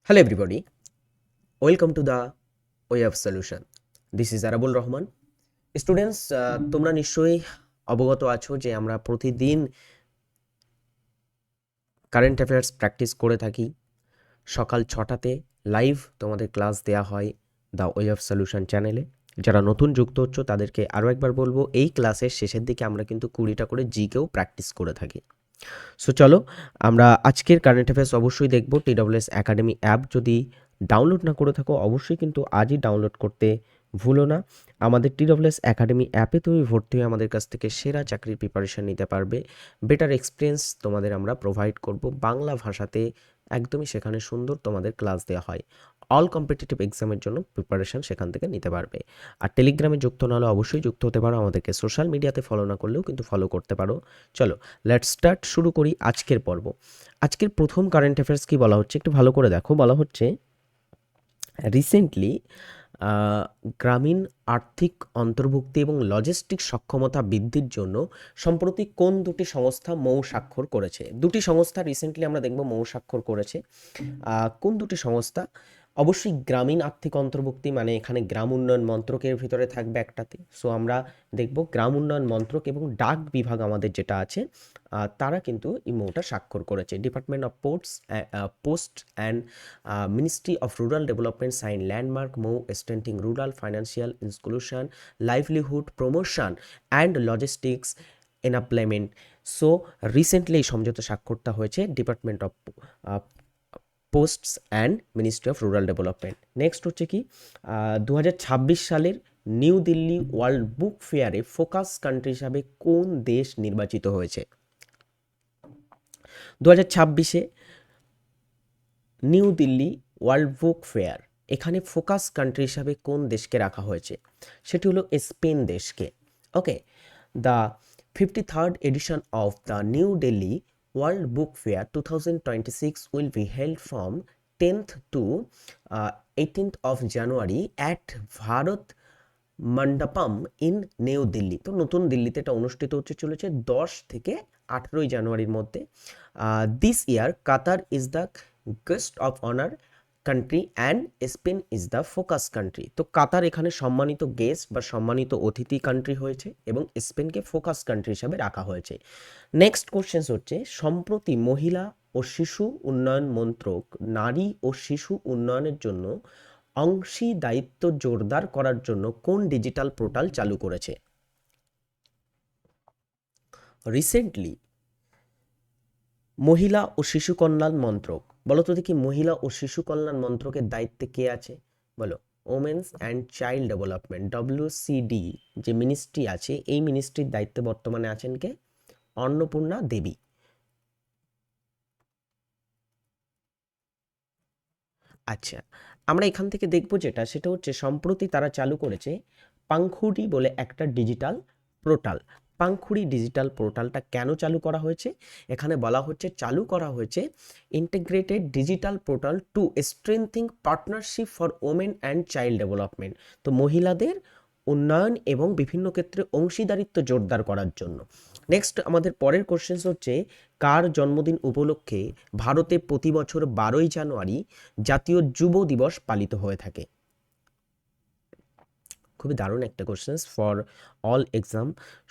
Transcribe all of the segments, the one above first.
Hello everybody, welcome to the way of solution. This is Arabul Rahman. Students, তোমরা নিশ্চয়ই অবগত আছো যে আমরা প্রতিদিন কারেন্ট অ্যাফেয়ার্স প্র্যাকটিস করে থাকি। সকাল 6টাতে লাইভ তোমাদের ক্লাস দেয়া হয় দ্য ওয়ে অফ সলিউশন চ্যানেলে। যারা নতুন যুক্ত হচ্ছ তাদেরকে আরও একবার বলবো, এই ক্লাসের শেষের দিকে আমরা কিন্তু 20টা করে জিকেও প্র্যাকটিস করে থাকি। সো চলো আমরা আজকের কারেন্ট অ্যাফেয়ার্স অবশ্যই দেখব। TWS একাডেমি অ্যাপ যদি ডাউনলোড না করে থাকো অবশ্যই কিন্তু আজই ডাউনলোড করতে ভুলো না। আমাদের TWS একাডেমি অ্যাপে তুমি ভর্তি হয়ে আমাদের কাছ থেকে সেরা চাকরির প্রিপারেশন নিতে পারবে। বেটার এক্সপিরিয়েন্স তোমাদের আমরা প্রোভাইড করব। বাংলা ভাষাতে একদমই সেখানে সুন্দর তোমাদের ক্লাস দেওয়া হয়। অল কম্পিটিটিভ এক্সামের জন্য প্রিপারেশন সেখান থেকে নিতে পারবে। আর টেলিগ্রামে যুক্ত না হলে অবশ্যই যুক্ত হতে পারো। আমাদেরকে সোশ্যাল মিডিয়াতে ফলো না করলেও কিন্তু ফলো করতে পারো। চলো লেটস স্টার্ট, শুরু করি আজকের পর্ব। আজকের প্রথম কারেন্ট অ্যাফেয়ার্স কি বলা হচ্ছে একটু ভালো করে দেখো। বলা হচ্ছে রিসেন্টলি গ্রামীণ আর্থিক অন্তর্ভুক্তি এবং লজিস্টিক সক্ষমতা বৃদ্ধির জন্য সম্প্রতি কোন দুটি সংস্থা মৌ স্বাক্ষর করেছে? দুটি সংস্থা রিসেন্টলি আমরা দেখব মৌ স্বাক্ষর করেছে। কোন দুটি সংস্থা? অবশ্যই গ্রামীণ আর্থিক অন্তর্ভুক্তি, মানে এখানে গ্রাম উন্নয়ন মন্ত্রকের ভিতরে থাকবে একটাতে। সো আমরা দেখব গ্রাম উন্নয়ন মন্ত্রক এবং ডাক বিভাগ আমাদের যেটা আছে তারা কিন্তু এই মৌটা স্বাক্ষর করেছে। Department of post and ministry of rural development sign landmark MoU strengthening rural financial inclusion livelihood promotion and logistics employment. So recently এই সমঝোতা স্বাক্ষরটা হয়েছে department of posts and ministry of rural development. Next হচ্ছে কি 2026 সালের New Delhi world book ফেয়ারে focus country হিসাবে কোন দেশ নির্বাচিত হয়েছে? 2026-এ New Delhi world book fair, এখানে ফোকাস কান্ট্রি হিসাবে কোন দেশকে রাখা হয়েছে? সেটি হলো স্পেন দেশকে। ওকে, the 53rd edition of the New Delhi World Book Fair 2026 will be held from 10th to 18th of January at Bharat Mandapam in new Delhi. তো নতুন দিল্লিতে এটা অনুষ্ঠিত হচ্ছে চলেছে 10 থেকে 18 জানুয়ারির মধ্যে। This year Qatar is the guest of honour country and Spain is the focus country. তো কাতার এখানে সম্মানিত গেস্ট বা সম্মানিত অতিথি কান্ট্রি হয়েছে এবং স্পেনকে ফোকাস কান্ট্রি হিসাবে রাখা হয়েছে। নেক্সট কোশ্চেন হচ্ছে, সম্প্রতি মহিলা ও শিশু উন্নয়ন মন্ত্রক নারী ও শিশু উন্নয়নের জন্য অংশীদারিত্ব জোরদার করার জন্য কোন ডিজিটাল পোর্টাল চালু করেছে? রিসেন্টলি মহিলা ও শিশু কল্যাণ মন্ত্রক, বলো তো দেখি মহিলা ও শিশু কল্যাণ মন্ত্রকের দায়িত্বে কে আছে? বলো। Women's and child development, WCD যে মিনিস্ট্রি আছে, এই মিনিস্ট্রির দায়িত্বে বর্তমানে আছেন কে? অন্নপূর্ণা দেবী। আচ্ছা, আমরা এখান থেকে দেখব যেটা, সেটা হচ্ছে সম্প্রতি তারা চালু করেছে পাংখুড়ি বলে একটা ডিজিটাল পোর্টাল। পাংখুড়ি ডিজিটাল পোর্টালটা কেন চালু করা হয়েছে? এখানে বলা হচ্ছে চালু করা হয়েছে integrated digital portal to strengthening partnership for women and child development. তো মহিলাদের উন্নয়ন এবং বিভিন্ন ক্ষেত্রে অংশীদারিত্ব জোরদার করার জন্য। নেক্সট আমাদের পরের কোশ্চেন হচ্ছে, কার জন্মদিন উপলক্ষে ভারতে প্রতি বছর 12ই জানুয়ারি জাতীয় যুব দিবস পালিত হয়ে থাকে? খুবই দারুণ একটা কোশ্চেন্স ফর অল এক্সাম,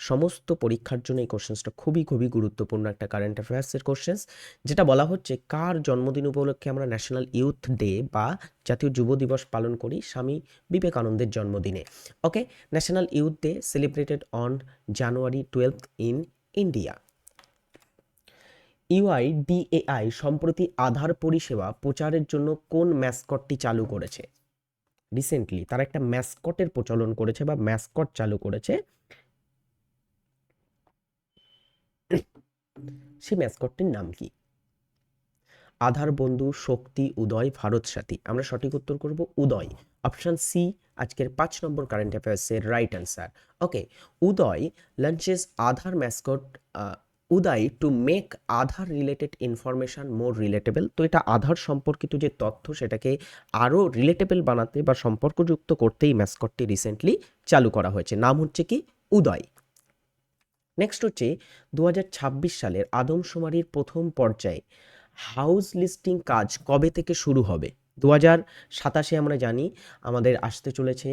সমস্ত পরীক্ষার জন্য এই কোশ্চেন্সটা খুবই খুবই গুরুত্বপূর্ণ একটা কারেন্ট অ্যাফেয়ার্সের কোশ্চেন্স। যেটা বলা হচ্ছে কার জন্মদিন উপলক্ষে আমরা ন্যাশনাল ইউথ ডে বা জাতীয় যুব দিবস পালন করি? স্বামী বিবেকানন্দের জন্মদিনে। Okay, national youth day celebrated on January 12 in India. UIDAI সম্প্রতি আধার পরিষেবা প্রচারের জন্য কোন ম্যাসকটটি চালু করেছে? রিসেন্টলি তারা একটা ম্যাসকটের প্রচলন করেছে বা ম্যাসকট চালু করেছে। সেই ম্যাসকটটির নাম কি? আধার বন্ধু, শক্তি, উদয়, ভারত সাথী। আমরা সঠিক উত্তর করব উদয়। অপশন সি আজকের 5 নম্বর কারেন্ট অ্যাফেয়ার্সের right answer. Okay, Uday launches Aadhaar mascot Uday to make Aadhaar related information more relatable. তো এটা আধার সম্পর্কিত যে তথ্য সেটাকে আরও রিলেটেবল বানাতে বা সম্পর্কযুক্ত করতেই ম্যাসকটটি রিসেন্টলি চালু করা হয়েছে। নাম হচ্ছে কি? উদয়। নেক্সট হচ্ছে 2026 সালের আদমশুমারির প্রথম পর্যায়ে হাউস লিস্টিং কাজ কবে থেকে শুরু হবে? 2027 আমরা জানি আমাদের আসতে চলেছে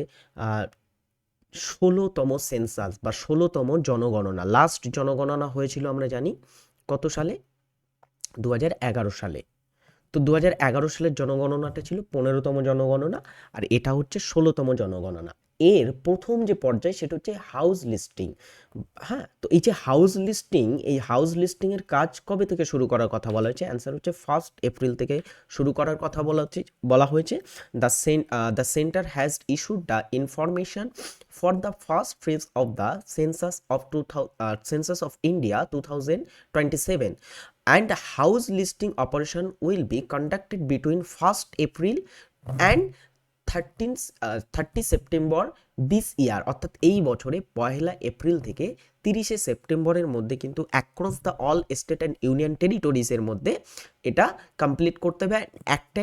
16তম সেন্সাস বা 16তম জনগণনা। লাস্ট জনগণনা হয়েছিল আমরা জানি কত সালে? 2011 সালে। তো 2011 সালের জনগণনাটা ছিল 15তম জনগণনা, আর এটা হচ্ছে 16তম জনগণনা। এর প্রথম যে পর্যায় সেটা হচ্ছে হাউস লিস্টিং। হ্যাঁ, তো এই যে হাউস লিস্টিং, এই হাউস লিস্টিংয়ের কাজ কবে থেকে শুরু করার কথা বলা হয়েছে? অ্যান্সার হচ্ছে 1 এপ্রিল থেকে শুরু করার কথা বলা হয়েছে। The centre has issued the information for the first phase of the census of India 2027, and the house listing operation will be conducted between 1st April and 30 September this ইয়ার, অর্থাৎ এই বছরে 1 এপ্রিল থেকে 30 সেপ্টেম্বরের মধ্যে কিন্তু across the all state and union টেরিটরিজের মধ্যে এটা কমপ্লিট করতে হবে। একটা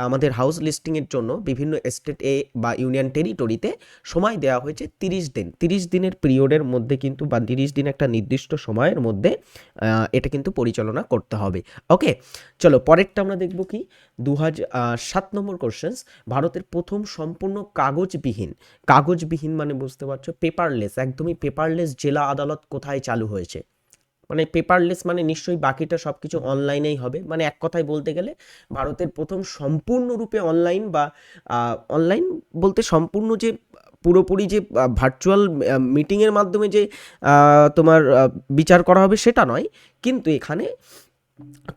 আমাদের হাউস লিস্টিংয়ের জন্য বিভিন্ন স্টেটে বা ইউনিয়ন টেরিটরিতে সময় দেওয়া হয়েছে 30 দিন। 30 দিনের পিরিয়ডের মধ্যে কিন্তু, বা 30 দিন একটা নির্দিষ্ট সময়ের মধ্যে এটা কিন্তু পরিচালনা করতে হবে। ওকে, চলো পরেরটা আমরা দেখব কি 7 নম্বর কোশ্চেন্স। ভারতের প্রথম সম্পূর্ণ কাগজবিহীন মানে বুঝতে পারছো, পেপারলেস, একদমই পেপারলেস জেলা আদালত কোথায় চালু হয়েছে? মানে পেপারলেস মানে নিশ্চয়ই বাকিটা সব কিছু অনলাইনেই হবে, মানে এক কথায় বলতে গেলে ভারতের প্রথম সম্পূর্ণরূপে অনলাইন, বা অনলাইন বলতে সম্পূর্ণ যে পুরোপুরি যে ভার্চুয়াল মিটিংয়ের মাধ্যমে যে তোমার বিচার করা হবে সেটা নয়, কিন্তু এখানে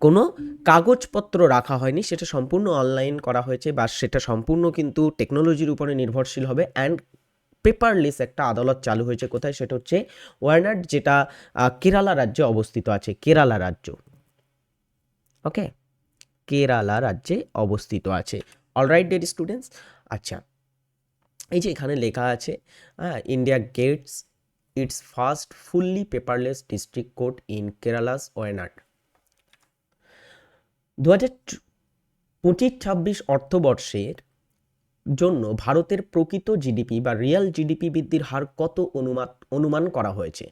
কোনো কাগজপত্র রাখা হয়নি, সেটা সম্পূর্ণ অনলাইন করা হয়েছে, বা সেটা সম্পূর্ণ কিন্তু টেকনোলজির উপরে নির্ভরশীল হবে। অ্যান্ড পেপারলেস একটা আদালত চালু হয়েছে কোথায়? সেটা হচ্ছে ওয়ায়নাড, যেটা কেরালা রাজ্যে অবস্থিত আছে। কেরালা রাজ্য, ওকে, কেরালা রাজ্যে অবস্থিত আছে। অলরাইট ডিয়ার স্টুডেন্টস, আচ্ছা, এই যে এখানে লেখা আছে, India gets its first fully paperless district court in Kerala's Wayanad. 2025-26 অর্থবর্ষের জন্য ভারতের প্রকৃত জিডিপি বা রিয়েল জিডিপি বৃদ্ধির হার কত অনুমান করা হয়েছে?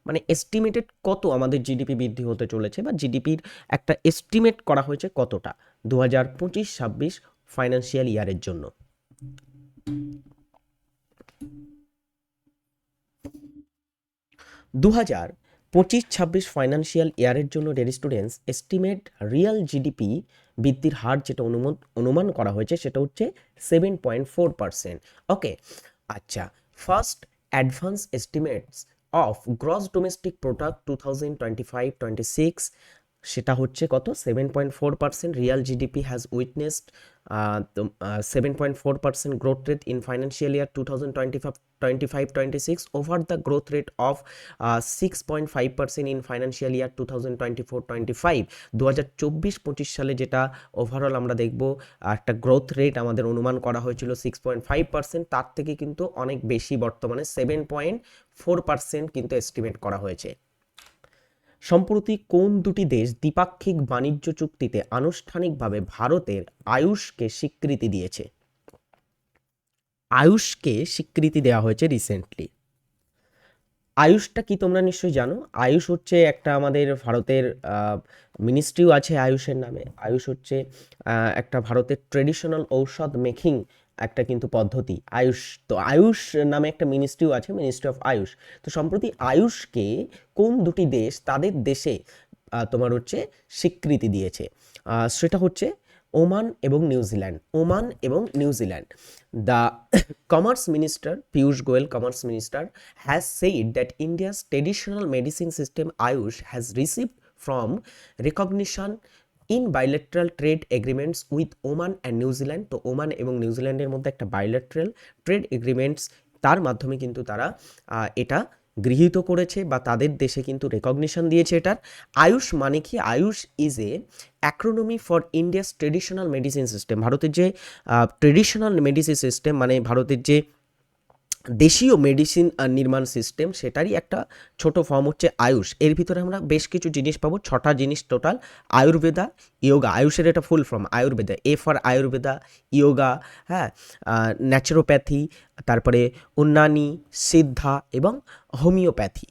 মানে এস্টিমেটেড কত আমাদের জিডিপি বৃদ্ধি হতে চলেছে, বা জিডিপির একটা এস্টিমেট করা হয়েছে কতটা 2025-26 ফাইন্যান্সিয়াল ইয়ারের জন্য? দু হাজার 25-26 ফাইন্যান্সিয়াল ইয়ারের জন্য dare students estimate real GDP বৃদ্ধির হার যেটা অনুমান করা হয়েছে সেটা হচ্ছে 7.4%। ওকে, আচ্ছা, first advance estimates of gross domestic product 2025-26 সেটা হচ্ছে কত? 7.4%। Real GDP has witnessed 7.4% growth rate in financial year 2025-26 over the growth rate of 6.5% in financial year 2024-25। 2024-25 সালে যেটা ওভারঅল আমরা দেখব একটা গ্রোথ রেট আমাদের অনুমান করা হয়েছিল 6.5%, তার থেকে কিন্তু অনেক বেশি বর্তমানে 7.4% কিন্তু এস্টিমেট করা হয়েছে। সম্প্রতি কোন দুটি দেশ দ্বিপাক্ষিক বাণিজ্য চুক্তিতে আনুষ্ঠানিকভাবে ভারতের আয়ুষকে স্বীকৃতি দিয়েছে? আয়ুষকে স্বীকৃতি দেওয়া হয়েছে রিসেন্টলি। আয়ুষটা কি তোমরা নিশ্চয়ই জানো। আয়ুষ হচ্ছে একটা আমাদের ভারতের মিনিস্ট্রিও আছে আয়ুষের নামে। আয়ুষ হচ্ছে একটা ভারতের ট্রেডিশনাল ঔষধ মেকিং একটা কিন্তু পদ্ধতি আয়ুষ। তো আয়ুষ নামে একটা মিনিস্ট্রিও আছে, মিনিস্ট্রি অফ আয়ুষ। তো সম্প্রতি আয়ুষকে কোন দুটি দেশ তাদের দেশে তোমার হচ্ছে স্বীকৃতি দিয়েছে? সেটা হচ্ছে ওমান এবং New Zealand. The commerce minister Piyush Goyal, commerce minister, has said that India's traditional medicine system Ayush has received from recognition in bilateral trade agreements with Oman and New Zealand। তো ওমান এবং নিউজিল্যান্ডের মধ্যে একটা bilateral trade agreements, তার মাধ্যমে কিন্তু তারা এটা গৃহীত করেছে বা তাদের দেশে কিন্তু রেকগনিশন দিয়েছে এটার। আয়ুষ মানে কি? Ayush is a অ্যাক্রোনমি for India's traditional medicine system. ভারতের যে ট্রেডিশনাল মেডিসিন সিস্টেম মানে ভারতের যে দেশীয় মেডিসিন নির্মাণ সিস্টেম, সেটারই একটা ছোট ফর্ম হচ্ছে আয়ুষ। এর ভিতরে আমরা বেশ কিছু জিনিস পাবো, 6টা জিনিস টোটাল। আয়ুর্বেদা, ইয়োগা, আয়ুষের এটা full form Ayurveda, A for Ayurveda, yoga, হ্যাঁ, ন্যাচুরোপ্যাথি, তারপরে উন্নানি, সিদ্ধা এবং হোমিওপ্যাথি।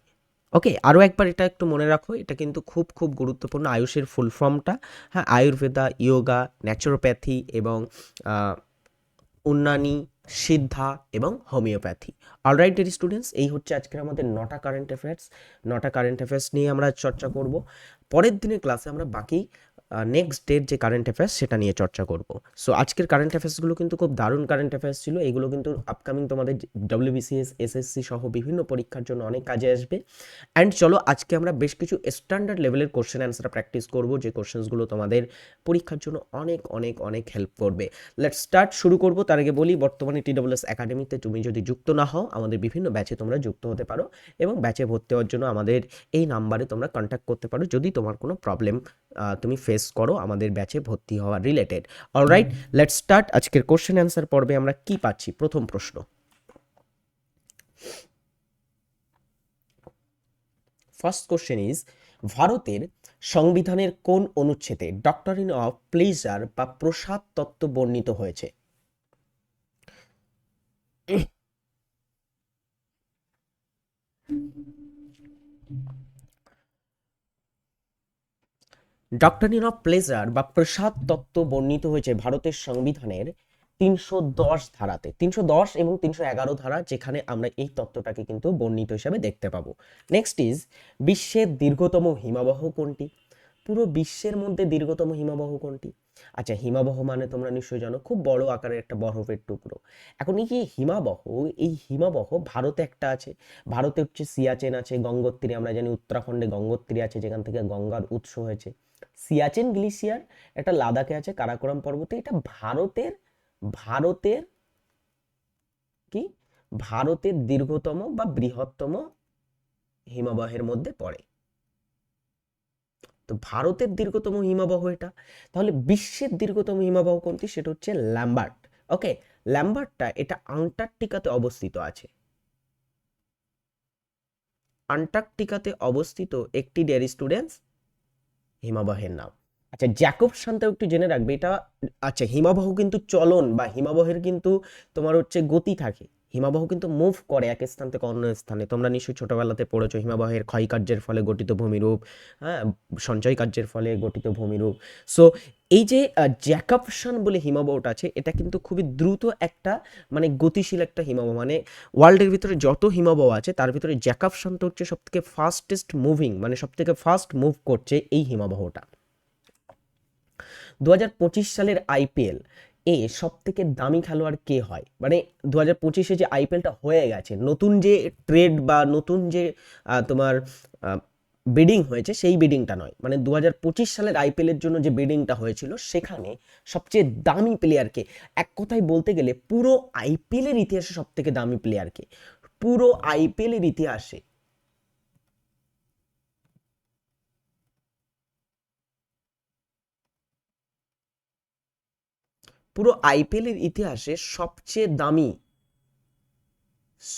ওকে, আরও একবার এটা একটু মনে রাখো, এটা কিন্তু খুব খুব গুরুত্বপূর্ণ। আয়ুষের ফুল ফর্মটা, হ্যাঁ, আয়ুর্বেদা, ইয়োগা, ন্যাচুরোপ্যাথি এবং উন্নানি, সিদ্ধা এবং হোমিওপ্যাথি। অলরাইট ডিয়ার স্টুডেন্টস, এই হচ্ছে আজকের আমাদের 9টা কারেন্ট অ্যাফেয়ার্স। 9টা কারেন্ট অ্যাফেয়ার্স নিয়ে আমরা চর্চা করব। পরের দিনের ক্লাসে আমরা বাকি নেক্সট ডের যে কারেন্ট অ্যাফেয়ার্স সেটা নিয়ে চর্চা করব। সো আজকের কারেন্ট অ্যাফেয়ার্সগুলো কিন্তু খুব দারুণ কারেন্ট অ্যাফেয়ার্স ছিল। এগুলো কিন্তু আপকামিং তোমাদের ডব্লিউবিসিএস, এসএসসি সহ বিভিন্ন পরীক্ষার জন্য অনেক কাজে আসবে। অ্যান্ড চলো আজকে আমরা বেশ কিছু স্ট্যান্ডার্ড লেভেলের কোশ্চেন অ্যান্সার প্র্যাকটিস করব, যে কোশ্চেন্সগুলো তোমাদের পরীক্ষার জন্য অনেক অনেক অনেক হেল্প করবে। লেটস স্টার্ট, শুরু করব। তার আগে বলি, বর্তমানে TSS একাডেমিতে তুমি যদি যুক্ত না হও, আমাদের বিভিন্ন ব্যাচে তোমরা যুক্ত হতে পারো এবং ব্যাচে ভর্তি হওয়ার জন্য আমাদের এই নাম্বারে তোমরা কন্ট্যাক্ট করতে পারো যদি তোমার কোনো প্রবলেম তুমি ফেস করো আমাদের ব্যাচে ভর্তি হওয়া রিলেটেড। Alright, let's start. আজকের কোশ্চেন অ্যান্সার পর্বে আমরা কি পাচ্ছি? প্রথম প্রশ্ন, ফার্স্ট কোশ্চেন ইজ, ভারতের সংবিধানের কোন অনুচ্ছেদে ডক্টরিন অফ প্লেজার বা প্রসাদ তত্ত্ব বর্ণিত হয়েছে? ডক্টরিন অফ প্লেজার বা প্রসাদ তত্ত্ব বর্ণিত হয়েছে ভারতের সংবিধানের 310 ধারাতে। 310 এবং 311 ধারা, যেখানে আমরা এই তত্ত্বটাকে কিন্তু বর্ণিত হিসাবে দেখতে পাবো। নেক্সট ইজ, বিশ্বের দীর্ঘতম হিমবাহ কোনটি? পুরো বিশ্বের মধ্যে দীর্ঘতম হিমবাহ কোনটি? আচ্ছা, হিমবাহ মানে তোমরা নিশ্চয়ই জানো, খুব বড় আকারের একটা বরফের টুকরো। এখন এই যে হিমবাহ, এই হিমবাহ ভারতে একটা আছে। ভারতে হচ্ছে সিয়াচেন আছে, গঙ্গোত্রী, আমরা জানি উত্তরাখণ্ডে গঙ্গোত্রী আছে, যেখান থেকে গঙ্গার উৎস হয়েছে। সিয়াচেন গ্লেসিয়ার এটা লাদাখে আছে, কারাকোরাম পর্বতে। এটা ভারতের ভারতের কি ভারতের দীর্ঘতম বা বৃহত্তম হিমবাহের মধ্যে পড়ে। তো ভারতের দীর্ঘতম হিমবাহ এটা। তাহলে বিশ্বের দীর্ঘতম হিমবাহ কোনটি? সেটা হচ্ছে ল্যাম্বার্ট। ওকে, ল্যাম্বার্টটা এটা আন্টার্কটিকাতে অবস্থিত আছে। আন্টার্কটিকাতে অবস্থিত একটি ডিয়ার স্টুডেন্টস হিমবাহের নাম। আচ্ছা, জ্যাকবসনটাও একটু জেনে রাখবে এটা। আচ্ছা, হিমবাহ কিন্তু চলন বা হিমবাহের কিন্তু তোমার হচ্ছে গতি থাকে। হিমবাহ কিন্তু মুভ করে এক স্থান থেকে অন্য স্থানে। তোমরা নিশ্চয়ই ছোটবেলাতে পড়েছো হিমবাহের ক্ষয়কার্যের ফলে গঠিত ভূমিরূপ, হ্যাঁ, সঞ্চয় কার্যের ফলে গঠিত ভূমিরূপ। সো এই যে জ্যাকবসন বলে হিমবাহটা আছে, এটা কিন্তু খুবই দ্রুত একটা মানে গতিশীল একটা হিমবাহ। মানে ওয়ার্ল্ডের ভিতরে যত হিমবাহ আছে তার ভিতরে জ্যাকবসনটা হচ্ছে সব থেকে ফাস্টেস্ট মুভিং, মানে সব থেকে ফাস্ট মুভ করছে এই হিমবাহটা। 2025 সালের আইপিএল এ সব থেকে দামি খেলোয়াড় কে হয়? মানে 2025-এ যে আইপিএলটা হয়ে গেছে, নতুন যে ট্রেড বা নতুন যে তোমার বিডিং হয়েছে, সেই বিডিংটা নয়, মানে 2025 সালের আইপিএলের জন্য যে বিডিংটা হয়েছিল সেখানে সবচেয়ে দামি প্লেয়ারকে, এক কথায় বলতে গেলে পুরো আইপিএলের ইতিহাসে সব থেকে দামি প্লেয়ারকে, পুরো আইপিএলের ইতিহাসে পুরো আইপিএলের ইতিহাসে সবচেয়ে দামি,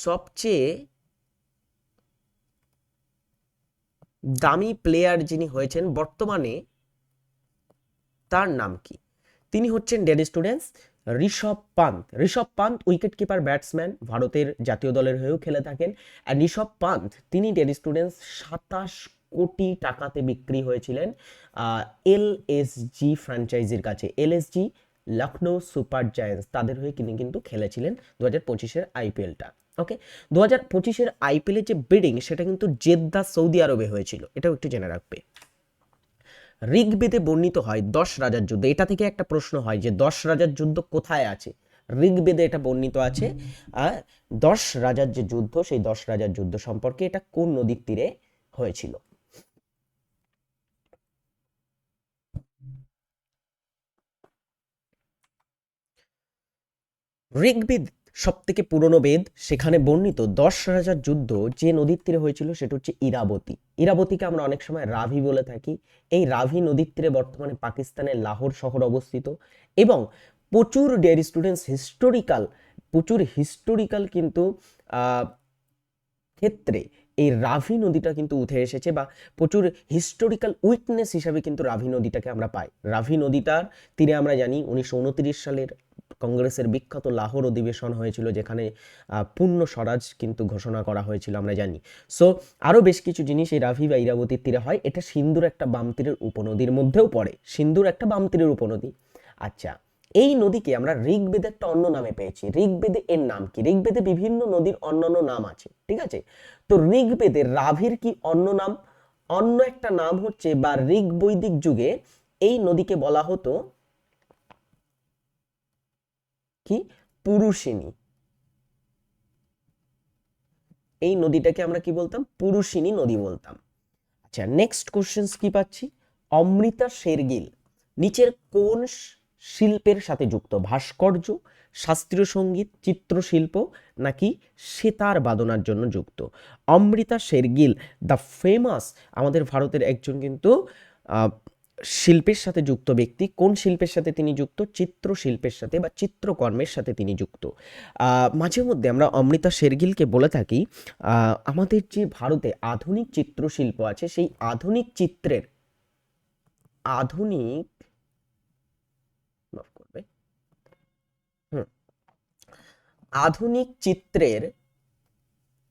সবচেয়ে দামি প্লেয়ার যিনি হয়েছেন বর্তমানে, তার নাম কি? তিনি হচ্ছেন dear students Rishabh Pant. Rishabh Pant wicket keeper batsman, ভারতের জাতীয় দলের হয়েও খেলে থাকেন। আর ঋষভ পান্ত তিনি ডিয়ার স্টুডেন্টস 27 কোটি টাকাতে বিক্রি হয়েছিলেন এলএসজি ফ্র্যাঞ্চাইজির কাছে। এলএসজি লখনৌ সুপার জায়ান্টস, তাদের হয়ে তিনি কিন্তু খেলেছিলেন 2025-এর আইপিএলটা। ওকে, 2025-এর আইপিএলের যে বিডিং সেটা কিন্তু জেদ্দা সৌদি আরবে হয়েছিল, এটাও একটু জেনে রাখবে। ঋগ্বেদে বর্ণিত হয় 10 রাজার যুদ্ধ। এটা থেকে একটা প্রশ্ন হয় যে 10 রাজার যুদ্ধ কোথায় আছে? ঋগ্বেদে এটা বর্ণিত আছে। আর 10 রাজার যে যুদ্ধ, সেই 10 রাজার যুদ্ধ সম্পর্কে এটা কোন নদীর তীরে হয়েছিল? ঋগ্বেদ সব থেকে পুরনো বেদ, সেখানে বর্ণিত 10 রাজার যুদ্ধ যে নদীর তীরে হয়েছিল সেটা হচ্ছে ইরাবতী। ইরাবতীকে আমরা অনেক সময় রাভি বলে থাকি। এই রাভি নদীর তীরে বর্তমানে পাকিস্তানের লাহোর শহর অবস্থিত। এবং প্রচুর ডিয়ার স্টুডেন্টস প্রচুর হিস্টোরিক্যাল কিন্তু ক্ষেত্রে এই রাভি নদীটা কিন্তু উঠে এসেছে, বা প্রচুর হিস্টোরিক্যাল উইটনেস হিসাবে কিন্তু রাভি নদীটাকে আমরা পাই। রাভি নদীটার তীরে আমরা জানি 1929 সালের কংগ্রেসের বিখ্যাত লাহোর অধিবেশন হয়েছিল, যেখানে পূর্ণ স্বরাজ কিন্তু ঘোষণা করা হয়েছিল আমরা জানি। সো আরও বেশ কিছু জিনিস এই রাভি বা ইরাবতীর তীরে হয়। এটা সিন্ধুর একটা বাম তীরের উপনদীর মধ্যেও পড়ে, সিন্ধুর একটা বাম তীরের উপনদী। আচ্ছা, এই নদীকে আমরা ঋগ্বেদে একটা অন্য নামে পেয়েছি। ঋগ্বেদে এর নাম কি? ঋগ্বেদে বিভিন্ন নদীর অন্যান্য নাম আছে, ঠিক আছে? তো ঋগ্বেদে রাভির কি অন্য নাম? অন্য একটা নাম হচ্ছে, বা ঋগ বৈদিক যুগে এই নদীকে বলা হতো কি? পুরুষিনী। এই নদীটাকে আমরা কি বলতাম? পুরুষিনী নদী বলতাম। আচ্ছা, নেক্সট কোশ্চেন্স কি পাচ্ছি? অমৃতা শেরগিল নিচের কোন শিল্পের সাথে যুক্ত? ভাস্কর্য, শাস্ত্রীয় সঙ্গীত, চিত্রশিল্প, নাকি সেতার বাদনার জন্য যুক্ত? অমৃতা শেরগিল দ্য ফেমাস, আমাদের ভারতের একজন কিন্তু শিল্পের সাথে যুক্ত ব্যক্তি। কোন শিল্পের সাথে তিনি যুক্ত? চিত্রশিল্পের সাথে বা চিত্রকর্মের সাথে তিনি যুক্ত। মাঝে মধ্যে আমরা অমৃতা শেরগিলকে বলে থাকি আমাদের যে ভারতে আধুনিক চিত্রশিল্প আছে, সেই আধুনিক চিত্রের আধুনিক মাফ করবে আধুনিক চিত্রের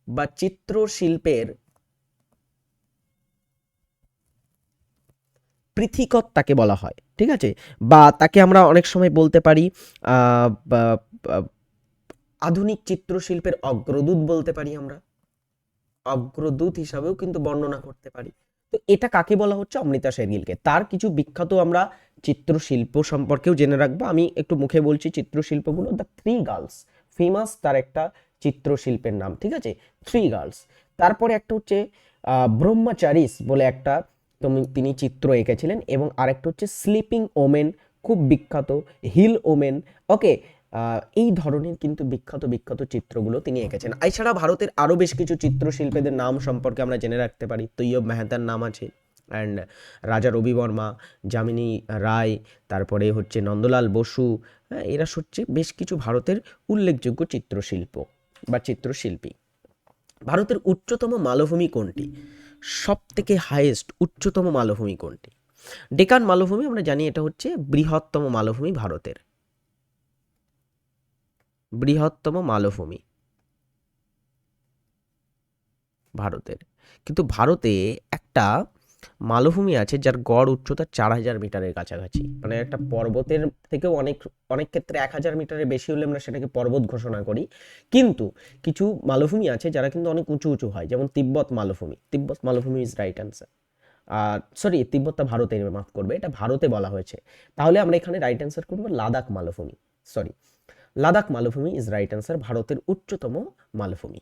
বা চিত্রশিল্পের পৃথিকত তাকে বলা হয়, ঠিক আছে? বা তাকে আমরা অনেক সময় বলতে পারি আধুনিক চিত্রশিল্পের অগ্রদূত বলতে পারি, আমরা অগ্রদূত হিসাবেও কিন্তু বর্ণনা করতে পারি। তো এটা কাকে বলা হচ্ছে? অমৃতা শেরগিলকে। তার কিছু বিখ্যাত আমরা চিত্রশিল্প সম্পর্কেও জেনে রাখবো। আমি একটু মুখে বলছি চিত্রশিল্পগুলো। দ্য থ্রি গার্লস ফেমাস, তার একটা চিত্রশিল্পের নাম, ঠিক আছে? Three girls. তারপরে একটা হচ্ছে ব্রহ্মচারীস বলে একটা তিনি চিত্র এঁকেছিলেন, এবং আরেকটা হচ্ছে স্লিপিং ওমেন, খুব বিখ্যাত, হিল ওমেন। ওকে, এই ধরনের কিন্তু বিখ্যাত বিখ্যাত চিত্রগুলো তিনি এঁকেছেন। এছাড়া ভারতের আরও বেশ কিছু চিত্রশিল্পীদের নাম সম্পর্কে আমরা জেনে রাখতে পারি। তৈয়ব মেহতার নাম আছে, অ্যান্ড রাজা রবি বর্মা, যামিনী রায়, তারপরে হচ্ছে নন্দলাল বসু। হ্যাঁ, এরা হচ্ছে বেশ কিছু ভারতের উল্লেখযোগ্য চিত্রশিল্প বা চিত্রশিল্পী। ভারতের উচ্চতম মালভূমি কোনটি? সব থেকে হাইয়েস্ট উচ্চতম মালভূমি কোনটি? ডেকান মালভূমি, আমরা জানি এটা হচ্ছে বৃহত্তম মালভূমি ভারতের, বৃহত্তম মালভূমি ভারতের। কিন্তু ভারতে একটা মালভূমি আছে যার গড় উচ্চতা 4000 মিটারের কাছাকাছি, মানে একটা পর্বতের থেকেও অনেক অনেক ক্ষেত্রে 1000 মিটারের বেশি হলে আমরা সেটাকে পর্বত ঘোষণা করি। কিন্তু কিছু মালভূমি আছে যারা কিন্তু অনেক উঁচু উঁচু হয়, যেমন তিব্বত মালভূমি। তিব্বত মালভূমি ইজ রাইট অ্যান্সার। সরি, তিব্বতটা ভারতে, মাফ করবে, এটা ভারতে বলা হয়েছে। তাহলে আমরা এখানে রাইট অ্যান্সার করবো লাদাখ মালভূমি। সরি, লাদাখ মালভূমি ইজ রাইট অ্যান্সার, ভারতের উচ্চতম মালভূমি।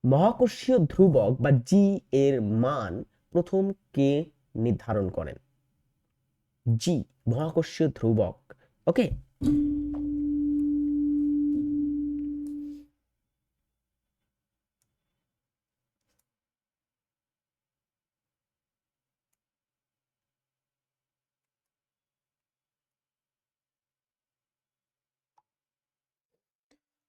মহাকর্ষীয় ধ্রুবক বা জি এর মান প্রথম কে নির্ধারণ করেন? জি, মহাকর্ষীয় ধ্রুবক। ওকে,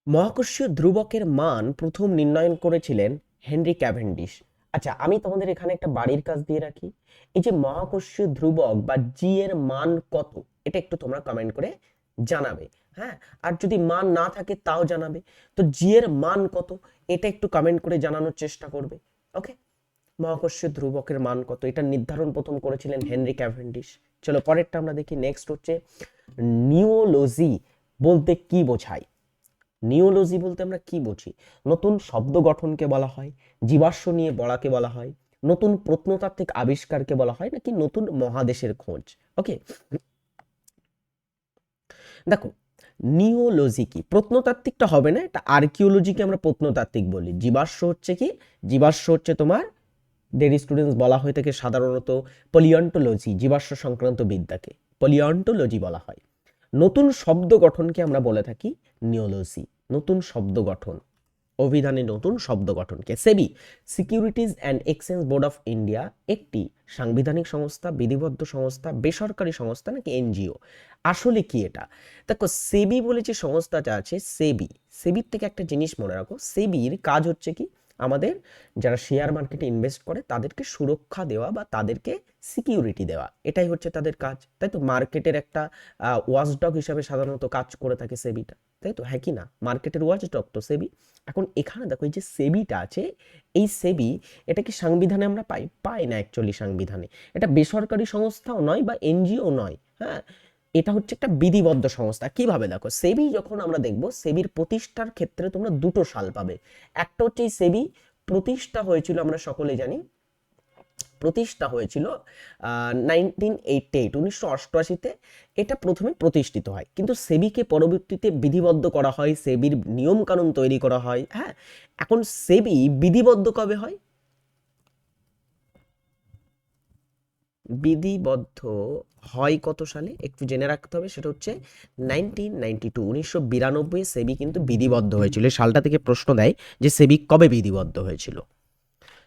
মহাকর্ষীয় ধ্রুবকের মান প্রথম নির্ণয়ন করেছিলেন হেনরি ক্যাভেন্ডিশ। আচ্ছা, আমি তোমাদের এখানে একটা বাড়ির কাজ দিয়ে রাখি। এই যে মহাকর্ষীয় ধ্রুবক বা জি এর মান কত, এটা একটু তোমরা কমেন্ট করে জানাবে। হ্যাঁ, আর যদি মান না থাকে তাও জানাবে। তো জি এর মান কত, এটা একটু কমেন্ট করে জানানোর চেষ্টা করবে। ওকে, মহাকর্ষীয় ধ্রুবকের মান কত, এটা নির্ধারণ প্রথম করেছিলেন হেনরি ক্যাভেন্ডিশ। চলো পরেরটা আমরা দেখি। নেক্সট হচ্ছে নিওলজি বলতে কি বোঝায়? নিওলজি বলতে আমরা কি বুঝি? নতুন শব্দ গঠনকে বলা হয়, জীবাশ্ম নিয়ে পড়াকে বলা হয়, নতুন প্রত্নতাত্ত্বিক আবিষ্কারকে বলা হয়, নাকি নতুন মহাদেশের খোঁজ? ওকে, দেখো, নিওলজি কি? প্রত্নতাত্ত্বিকটা হবে না, এটা আর্কিওলজিকে আমরা প্রত্নতাত্ত্বিক বলি। জীবাশ্ম হচ্ছে কি? জীবাশ্ম হচ্ছে তোমার দেরি স্টুডেন্টস বলা হয়ে থাকে সাধারণত পলিওন্টোলজি, জীবাশ্ম সংক্রান্ত বিদ্যাকে পলিওন্টোলজি বলা হয়। নতুন শব্দ গঠনকে আমরা বলে থাকি নিওলজি। নতুন শব্দ গঠন, অভিধানে নতুন শব্দ গঠনকে। SEBI, securities and exchange board of India একটি সাংবিধানিক সংস্থা, বিধিবদ্ধ সংস্থা, বেসরকারি সংস্থা, নাকি এনজিও? আসলে কি এটা? দেখো, সেবি বলে যে সংস্থাটা আছে, সেবি, সেবির থেকে একটা জিনিস মনে রাখো, সেবির কাজ হচ্ছে কি? আমাদের যারা শেয়ার মার্কেটে ইনভেস্ট করে তাদেরকে সুরক্ষা দেওয়া বা তাদেরকে সিকিউরিটি দেওয়া, এটাই হচ্ছে তাদের কাজ, তাই তো? মার্কেটের একটা ওয়াচডগ হিসাবে সাধারণত কাজ করে থাকে সেবিটা, তাই তো? হ্যাঁ কি না? মার্কেটের ওয়াচডগ তো সেবি। এখন এখানে দেখো এই যে সেবিটা আছে, এই সেবি, এটা কি সংবিধানে আমরা পাই না অ্যাকচুয়ালি সংবিধানে। এটা বেসরকারি সংস্থাও নয় বা এনজিও নয়, হ্যাঁ, এটা হচ্ছে একটা বিধিবদ্ধ সংস্থা। কিভাবে দেখো, সেবি যখন আমরা দেখব, সেবির প্রতিষ্ঠার ক্ষেত্রে তোমরা দুটো সাল পাবে। একটা হচ্ছে এই সেবি প্রতিষ্ঠা হয়েছিল, আমরা সকলে জানি প্রতিষ্ঠা হয়েছিল 1988, 1988-তে এটা প্রথমে প্রতিষ্ঠিত হয়, কিন্তু সেবিকে পরবর্তীতে বিধিবদ্ধ করা হয়, সেবির নিয়ম কানুন তৈরি করা হয়। হ্যাঁ, এখন সেবি বিধিবদ্ধ কবে হয়? বিধিবদ্ধ হয় কত সালে একটু জেনে রাখতে হবে, সেটা হচ্ছে 1992, 1992 সেবি কিন্তু বিধিবদ্ধ হয়েছিল। এই সালটা থেকে প্রশ্ন দেয় যে সেবি কবে বিধিবদ্ধ হয়েছিল।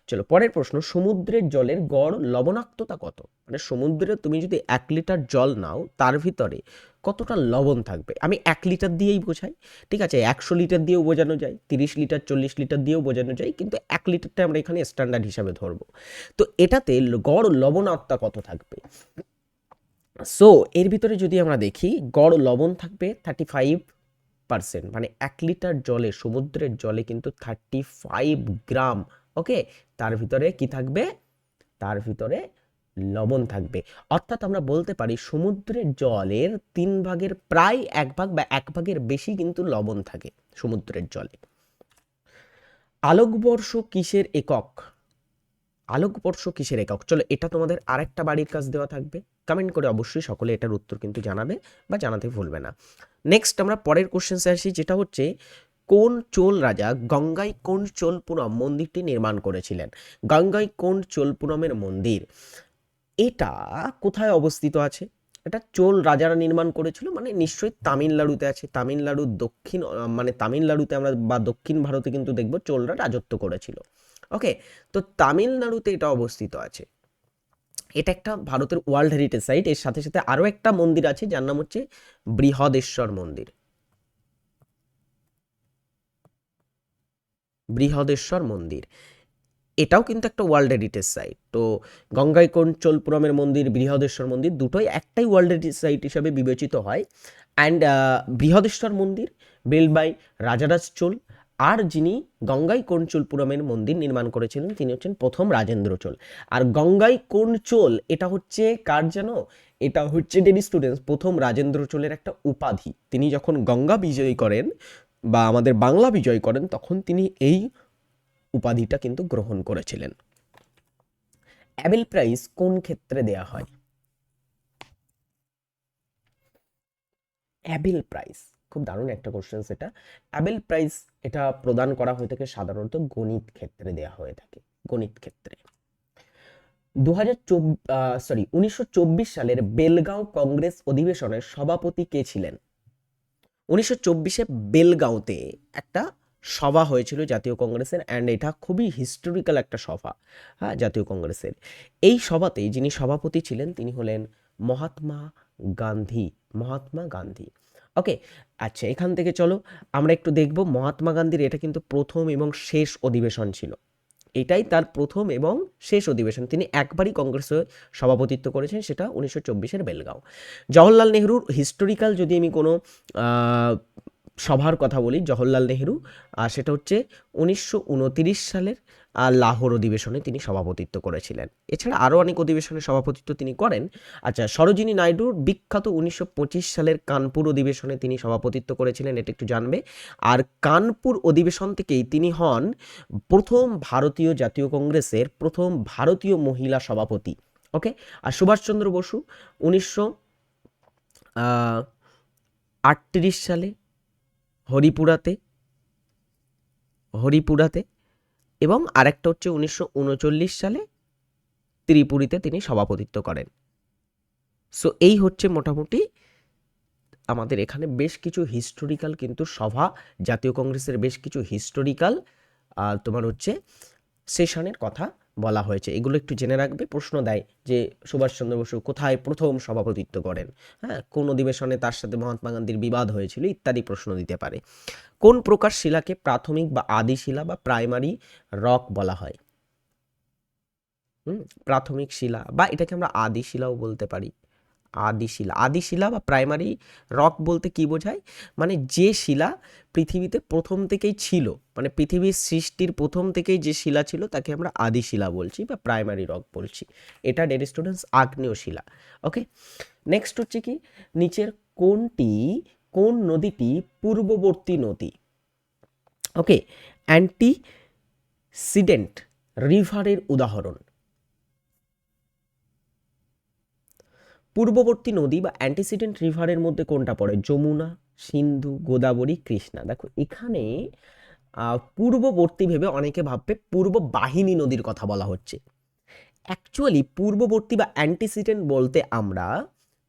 চলো পরের প্রশ্ন, সমুদ্রের জলের গড় লবণাক্ততা কত? মানে সমুদ্রে তুমি যদি 1 লিটার জল নাও, তার ভিতরে কতটা লবণ থাকবে? আমি 1 লিটার দিয়েই বোঝাই, ঠিক আছে? 100 লিটার দিয়েও বোঝানো যায়, 30 লিটার 40 লিটার দিয়েও বোঝানো যায়, কিন্তু 1 লিটারটা আমরা এখানে স্ট্যান্ডার্ড হিসাবে ধরবো। তো এটাতে গড় লবণাক্ততা কত থাকবে? সো এর ভিতরে যদি আমরা দেখি, গড় লবণ থাকবে 35%, মানে 1 লিটার জলে, সমুদ্রের জলে কিন্তু 35 গ্রাম। ওকে, তার ভিতরে কি থাকবে? তার ভিতরে লবণ থাকবে। অর্থাৎ আমরা বলতে পারি সমুদ্রের জলের 3 ভাগের প্রায় 1 ভাগ বা 1 ভাগের বেশি কিন্তু লবণ থাকে সমুদ্রের জলে। আলোকবর্ষ কিসের একক? আলোকবর্ষ কিসের একক? চলো এটা তোমাদের আরেকটা বাড়ির কাজ দেওয়া থাকবে, কমেন্ট করে অবশ্যই সকলে এটার উত্তর কিন্তু জানাবে বা জানাতে ভুলবে না। নেক্সট আমরা পরের কোশ্চেন্সে আসি, যেটা হচ্ছে কোন চোল রাজা গঙ্গাই কোন চোলপুরম মন্দিরটি নির্মাণ করেছিলেন? গঙ্গাই কোন চোলপুরমের মন্দির, এটা কোথায় অবস্থিত আছে? এটা চোল রাজারা নির্মাণ করেছিল, মানে নিশ্চয়ই তামিলনাড়ুতে আছে। তামিলনাড়ুর দক্ষিণ মানে তামিলনাড়ুতে আমরা বা দক্ষিণ ভারতে কিন্তু দেখব চোলরা রাজত্ব করেছিল। ওকে, তো তামিলনাড়ুতে এটা অবস্থিত আছে। এটা একটা ভারতের ওয়ার্ল্ড হেরিটেজ সাইট। এর সাথে সাথে আরো একটা মন্দির আছে যার নাম হচ্ছে বৃহদেশ্বর মন্দির। বৃহদেশ্বর মন্দির এটাও কিন্তু একটা ওয়ার্ল্ড হেরিটেজ সাইট। তো গঙ্গাইকোন্ড চোলপুরমের মন্দির, বৃহদেশ্বর মন্দির দুটোই একটাই ওয়ার্ল্ড হেরিটেজ সাইট হিসাবে বিবেচিত হয়। অ্যান্ড বৃহদেশ্বর মন্দির বিল্ড বাই রাজারাজ চোল, আর যিনি গঙ্গাইকোন্ড চোলপুরমের মন্দির নির্মাণ করেছিলেন তিনি হচ্ছেন প্রথম রাজেন্দ্র চোল। আর গঙ্গাইকোন্ড চোল এটা হচ্ছে কার জানো? এটা হচ্ছে ডেলি স্টুডেন্টস প্রথম রাজেন্দ্র চোলের একটা উপাধি। তিনি যখন গঙ্গা বিজয় করেন বা আমাদের বাংলা বিজয় করেন, তখন তিনি এই উপাধিটা কিন্তু গ্রহণ করেছিলেন। অ্যাবেল প্রাইজ কোন ক্ষেত্রে দেয়া হয়? অ্যাবেল প্রাইজ খুব দারুণ একটা কোশ্চেন। এটা অ্যাবেল প্রাইজ এটা প্রদান করা হয়ে থাকে সাধারণত গণিত ক্ষেত্রে দেয়া হয়ে থাকে, গণিত ক্ষেত্রে। 1924 সালের বেলগাঁও কংগ্রেস অধিবেশনের সভাপতি কে ছিলেন? 1924-এ বেলগাঁওতে একটা সভা হয়েছিল জাতীয় কংগ্রেসের, অ্যান্ড এটা খুবই হিস্টোরিক্যাল একটা সভা, হ্যাঁ, জাতীয় কংগ্রেসের। এই সভাতে যিনি সভাপতি ছিলেন তিনি হলেন মহাত্মা গান্ধী। মহাত্মা গান্ধী। ওকে, আচ্ছা এখান থেকে চলো আমরা একটু দেখব মহাত্মা গান্ধীর এটা কিন্তু প্রথম এবং শেষ অধিবেশন ছিল। এটাই তার প্রথম এবং শেষ অধিবেশন। তিনি একবারই কংগ্রেসে সভাপতিত্ব করেছেন, সেটা 1924-এর বেলগাঁও। জওহরলাল নেহরুর হিস্টোরিক্যাল যদি আমি কোনো সভার কথা বলি, জওহরলাল নেহরু সেটা হচ্ছে 1929 সালের লাহোর অধিবেশনে তিনি সভাপতিত্ব করেছিলেন। এছাড়া আরও অনেক অধিবেশনে সভাপতিত্ব তিনি করেন। আচ্ছা, সরোজিনী নাইডুর বিখ্যাত 1925 সালের কানপুর অধিবেশনে তিনি সভাপতিত্ব করেছিলেন, এটা একটু জানবে। আর কানপুর অধিবেশন থেকেই তিনি হন প্রথম ভারতীয় জাতীয় কংগ্রেসের প্রথম ভারতীয় মহিলা সভাপতি। ওকে, আর সুভাষচন্দ্র বসু 1938 সালে হরিপুরাতে এবং আরেকটা হচ্ছে 1939 সালে ত্রিপুরীতে তিনি সভাপতিত্ব করেন। সো এই হচ্ছে মোটামুটি আমাদের এখানে বেশ কিছু হিস্টোরিক্যাল কিন্তু সভা, জাতীয় কংগ্রেসের বেশ কিছু হিস্টোরিক্যাল তোমার হচ্ছে সেশনের কথা বলা হয়েছে? এগুলো একটু জেনে রাখবে। প্রশ্ন দেয় যে সুভাষচন্দ্র বসু কোথায় প্রথম সভাপতিত্ব করেন, হ্যাঁ, কোন অধিবেশনে তার সাথে মহাত্মা গান্ধীর বিবাদ হয়েছিল ইত্যাদি প্রশ্ন দিতে পারে। কোন প্রকার শিলাকে প্রাথমিক বা আদি শিলা বা প্রাইমারি রক বলা হয়? প্রাথমিক শিলা বা এটাকে আমরা আদি শিলাও বলতে পারি। আদি শিলা বা প্রাইমারি রক বলতে কি বোঝায়? মানে যে শিলা পৃথিবীতে প্রথম থেকেই ছিল, মানে পৃথিবীর সৃষ্টির প্রথম থেকেই যে শিলা ছিল তাকে আমরা আদি শিলা বলছি বা প্রাইমারি রক বলছি। এটা ডিয়ার স্টুডেন্টস আগ্নেয় শিলা। ওকে, নেক্সট হচ্ছে কি, নিচের কোন নদীটি পূর্ববর্তী নদী? ওকে, অ্যান্টিসিডেন্ট রিভারের উদাহরণ। পূর্ববর্তী নদী বা অ্যান্টিসিডেন্ট রিভারের মধ্যে কোনটা পড়ে? যমুনা, সিন্ধু, গোদাবরী, কৃষ্ণা। দেখো এখানে পূর্ববর্তী ভেবে অনেকে ভাববে পূর্ব বাহিনী নদীর কথা বলা হচ্ছে। অ্যাকচুয়ালি পূর্ববর্তী বা অ্যান্টিসিডেন্ট বলতে আমরা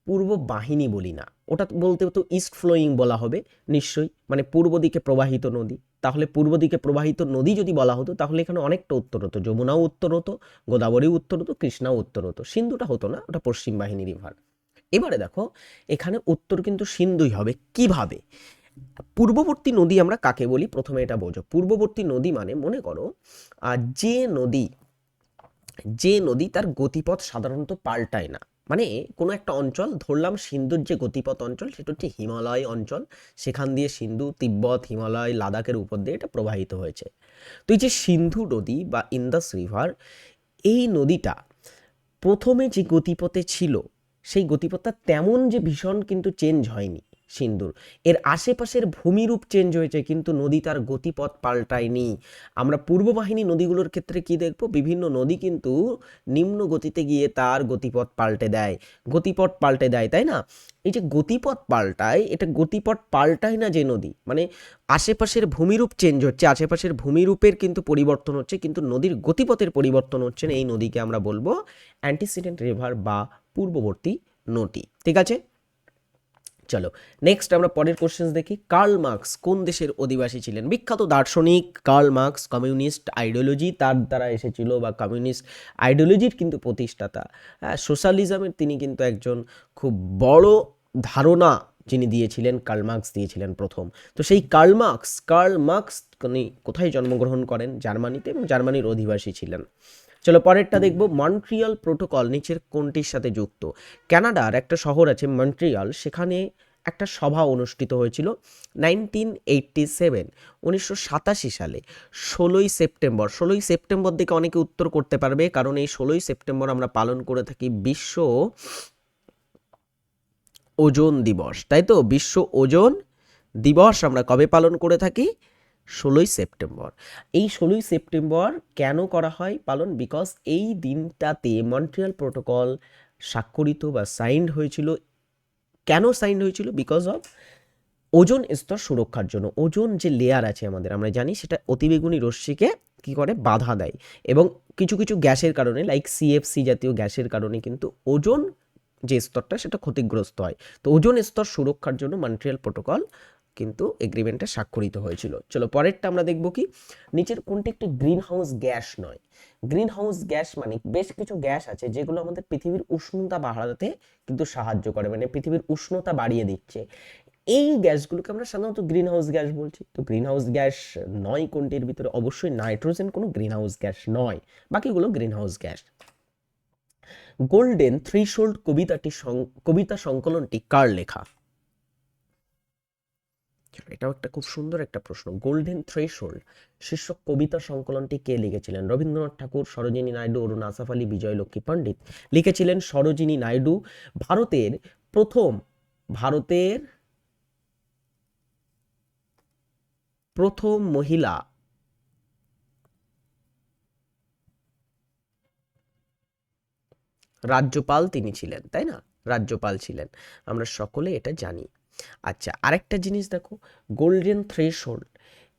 পূর্ব বাহিনী বলি না, ওটা বলতে তো ইস্ট ফ্লোয়িং বলা হবে নিশ্চয়ই, মানে পূর্ব দিকে প্রবাহিত নদী। তাহলে পূর্ব দিকে প্রবাহিত নদী যদি বলা হতো তাহলে এখানে অনেকটা উত্তর হতো, যমুনাও উত্তর হতো, গোদাবরীও উত্তর হতো, কৃষ্ণাও উত্তর হতো, সিন্ধুটা হতো না, ওটা পশ্চিম বাহিনী রিভার। এবারে দেখো এখানে উত্তর কিন্তু সিন্ধুই হবে। কিভাবে? পূর্ববর্তী নদী আমরা কাকে বলি প্রথমে এটা বোঝো। পূর্ববর্তী নদী মানে মনে করো যে নদী তার গতিপথ সাধারণত পাল্টায় না, মানে কোনো একটা অঞ্চল ধরলাম সিন্ধুর যে গতিপথ অঞ্চল সেটা হচ্ছে হিমালয় অঞ্চল, সেখান দিয়ে সিন্ধু তিব্বত হিমালয় লাদাখের উপর দিয়ে এটা প্রবাহিত হয়েছে। তো এই যে সিন্ধু নদী বা ইন্দাস রিভার, এই নদীটা প্রথমে যে গতিপথে ছিল সেই গতিপথটা তেমন যে ভীষণ কিন্তু চেঞ্জ হয়নি সিন্ধুর, এর আশেপাশের ভূমিরূপ চেঞ্জ হয়েছে কিন্তু নদী তার গতিপথ পাল্টায়নি। আমরা পূর্ব বাহিনী নদীগুলোর ক্ষেত্রে কি দেখব? বিভিন্ন নদী কিন্তু নিম্ন গতিতে গিয়ে তার গতিপথ পাল্টে দেয়, তাই না? এই যে গতিপথ পাল্টায়, এটা গতিপথ পাল্টায় না যে নদী, মানে আশেপাশের ভূমিরূপ চেঞ্জ হচ্ছে, আশেপাশের ভূমিরূপের কিন্তু পরিবর্তন হচ্ছে কিন্তু নদীর গতিপথের পরিবর্তন হচ্ছে না, এই নদীকে আমরা বলবো অ্যান্টিসিডেন্ট রিভার বা পূর্ববর্তী নদী। ঠিক আছে, চলো নেক্সট আমরা পরের কোশ্চেন দেখি। কার্ল মার্কস কোন দেশের অধিবাসী ছিলেন? বিখ্যাত দার্শনিক কার্ল মার্কস কমিউনিস্ট আইডিওলজি তার দ্বারা এসেছিল, বা কমিউনিস্ট আইডিওলজির কিন্তু প্রতিষ্ঠাতা। হ্যাঁ, সোশ্যালিজমের তিনি কিন্তু একজন খুব বড় ধারণা যিনি দিয়েছিলেন, কার্ল মার্কস দিয়েছিলেন প্রথম। তো সেই কার্ল মার্কস তিনি কোথায় জন্মগ্রহণ করেন? জার্মানিতে, এবং জার্মানির অধিবাসী ছিলেন। চলো পরেরটা দেখব। মন্ট্রিয়াল প্রোটোকল নিচের কোনটির সাথে যুক্ত? কানাডার একটা শহর আছে মন্ট্রিয়াল, সেখানে একটা সভা অনুষ্ঠিত হয়েছিল 1987 সালে 16ই সেপ্টেম্বর দিকে অনেকে উত্তর করতে পারবে, কারণ এই 16ই সেপ্টেম্বর আমরা পালন করে থাকি বিশ্ব ওজোন দিবস, তাই তো? বিশ্ব ওজোন দিবস আমরা কবে পালন করে থাকি? 16ই সেপ্টেম্বর। এই 16ই সেপ্টেম্বর কেন করা হয় পালন? বিকজ এই দিনটাতে মন্ট্রিয়াল প্রোটোকল স্বাক্ষরিত বা সাইন্ড হয়েছিল। কেন সাইন্ড হয়েছিল? বিকজ অফ ওজোন স্তর সুরক্ষার জন্য। ওজোন যে লেয়ার আছে আমাদের, আমরা জানি সেটা অতিবেগুনি রশ্মিকে কি করে? বাধা দেয়, এবং কিছু কিছু গ্যাসের কারণে লাইক সিএফসি জাতীয় গ্যাসের কারণে কিন্তু ওজোন যে স্তরটা সেটা ক্ষতিগ্রস্ত হয়। তো ওজোন স্তর সুরক্ষার জন্য মন্ট্রিয়াল প্রোটোকল কিন্তু এগ্রিমেন্টে স্বাক্ষরিত হয়েছিল। চলো পরেরটা আমরা দেখব কি, নিচের কোনটি একটি গ্রিন হাউস গ্যাস নয়? গ্রিন হাউস গ্যাস মানে বেশ কিছু গ্যাস আছে যেগুলো আমাদের পৃথিবীর উষ্ণতা বাড়াতে কিন্তু সাহায্য করে, মানে পৃথিবীর উষ্ণতা বাড়িয়ে দিচ্ছে। এই গ্যাসগুলোকে আমরা সাধারণত গ্রিন হাউস গ্যাস বলছি। তো গ্রিন হাউস গ্যাস নয় কোনটির ভিতরে? অবশ্যই নাইট্রোজেন কোনো গ্রিন হাউস গ্যাস নয়, বাকিগুলো green house gas. Golden threshold কবিতা সংকলনটি কার লেখা? এটাও একটা খুব সুন্দর একটা প্রশ্ন। গোল্ডেন থ্রেশহোল্ড শীর্ষক কবিতা সংকলনটি কে লিখেছিলেন? রবীন্দ্রনাথ ঠাকুর, সরোজিনী নাইডু, অরুণ আসফ আলী, বিজয়লক্ষ্মী পণ্ডিত। লিখেছিলেন সরোজিনী নাইডু। ভারতের প্রথম মহিলা রাজ্যপাল তিনি ছিলেন, তাই না? রাজ্যপাল ছিলেন, আমরা সকলে এটা জানি। আচ্ছা, আরেকটা জিনিস দেখো, গোল্ডেন থ্রেশহোল্ড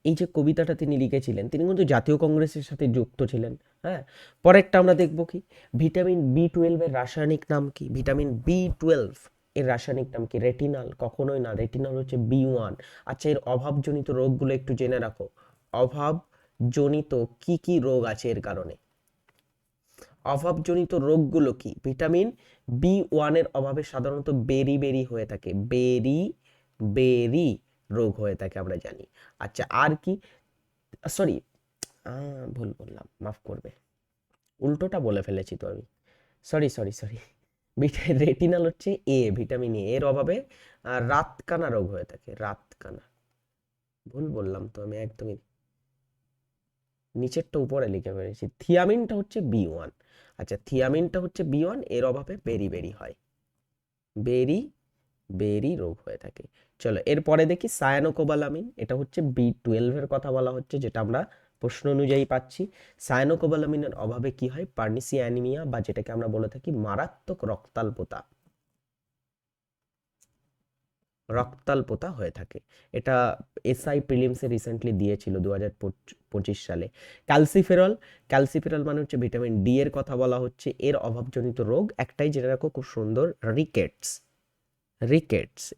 এই যে কবিতাটা তিনি লিখেছিলেন, তিনি কিন্তু জাতীয় কংগ্রেসের সাথে যুক্ত ছিলেন। হ্যাঁ, পরেরটা আমরা দেখব কি, ভিটামিন B12 এর রাসায়নিক নাম কি? ভিটামিন B12 এর রাসায়নিক নাম কি? রেটিনাল? কখনোই না, রেটিনাল হচ্ছে B1। আচ্ছা, এর অভাবজনিত রোগগুলো একটু জেনে রাখো। অভাবজনিত কি কি রোগ আছে এর কারণে? অভাবজনিত রোগগুলো কি? ভিটামিন B1 অভাবে সাধারণত বেরি হয়ে থাকে, বেরি রোগ হয়ে থাকে আমরা জানি। আচ্ছা, আর কি? সরি, ভুল বললাম, মাফ করবে, উল্টোটা বলে ফেলেছি তো আমি। সরি। রেটিনাল হচ্ছে ভিটামিন এর অভাবে রাতকানা রোগ হয়ে থাকে, রাতকানা। ভুল বললাম তো আমি একদমই, নিচেরটা উপরে লিখে ফেলেছি। থিয়ামিনটা হচ্ছে B1। আচ্ছা, থিয়ামিনটা হচ্ছে B1, এর অভাবে বেরি হয়, বেরি বেরি রোগ হয়ে থাকে। চলো এরপরে দেখি সায়ানোকোবালামিন। এটা হচ্ছে B12 এর কথা বলা হচ্ছে, যেটা আমরা প্রশ্ন অনুযায়ী পাচ্ছি। সায়ানোকোবালামিনের অভাবে কি হয়? পার্নিসিয়া অ্যানিমিয়া, বা যেটাকে আমরা বলে থাকি মারাত্মক রক্তাল্পতা হয়ে থাকে। এটা এসআই প্রিলিমসে রিসেন্টলি দিয়েছিল 2025 সালে। ক্যালসিফেরল মানে হচ্ছে ভিটামিন ডি এর কথা বলা হচ্ছে। এর অভাবজনিত রোগ একটাই জেনে রাখো খুব সুন্দর, রিকেটস।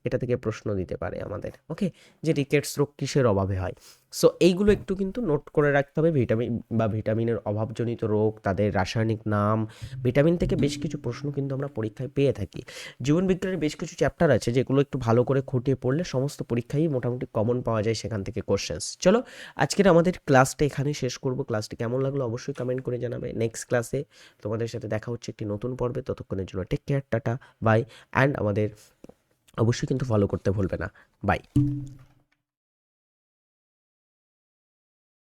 এটা থেকে প্রশ্ন দিতে পারে আমাদের, ওকে, যে রিকেটস রোগ কিসের অভাবে হয়। সো এইগুলো একটু কিন্তু নোট করে রাখতে হবে, ভিটামিন বা ভিটামিনের অভাবজনিত রোগ, তাদের রাসায়নিক নাম। ভিটামিন থেকে বেশ কিছু প্রশ্ন কিন্তু আমরা পরীক্ষায় পেয়ে থাকি। জীবনবিজ্ঞানের বেশ কিছু চ্যাপ্টার আছে যেগুলো একটু ভালো করে খুঁটিয়ে পড়লে সমস্ত পরীক্ষায় মোটামুটি কমন পাওয়া যায় সেখান থেকে কোশ্চেন্স। চলো আজকের আমাদের ক্লাসটা এখানেই শেষ করব। ক্লাসটি কেমন লাগলো অবশ্যই কমেন্ট করে জানাবে। নেক্সট ক্লাসে তোমাদের সাথে দেখা হচ্ছে একটি নতুন পর্বে। ততক্ষণের জন্য take care, tata, bye. And আমাদের অবশ্যই কিন্তু ফলো করতে ভুলবে না। বাই।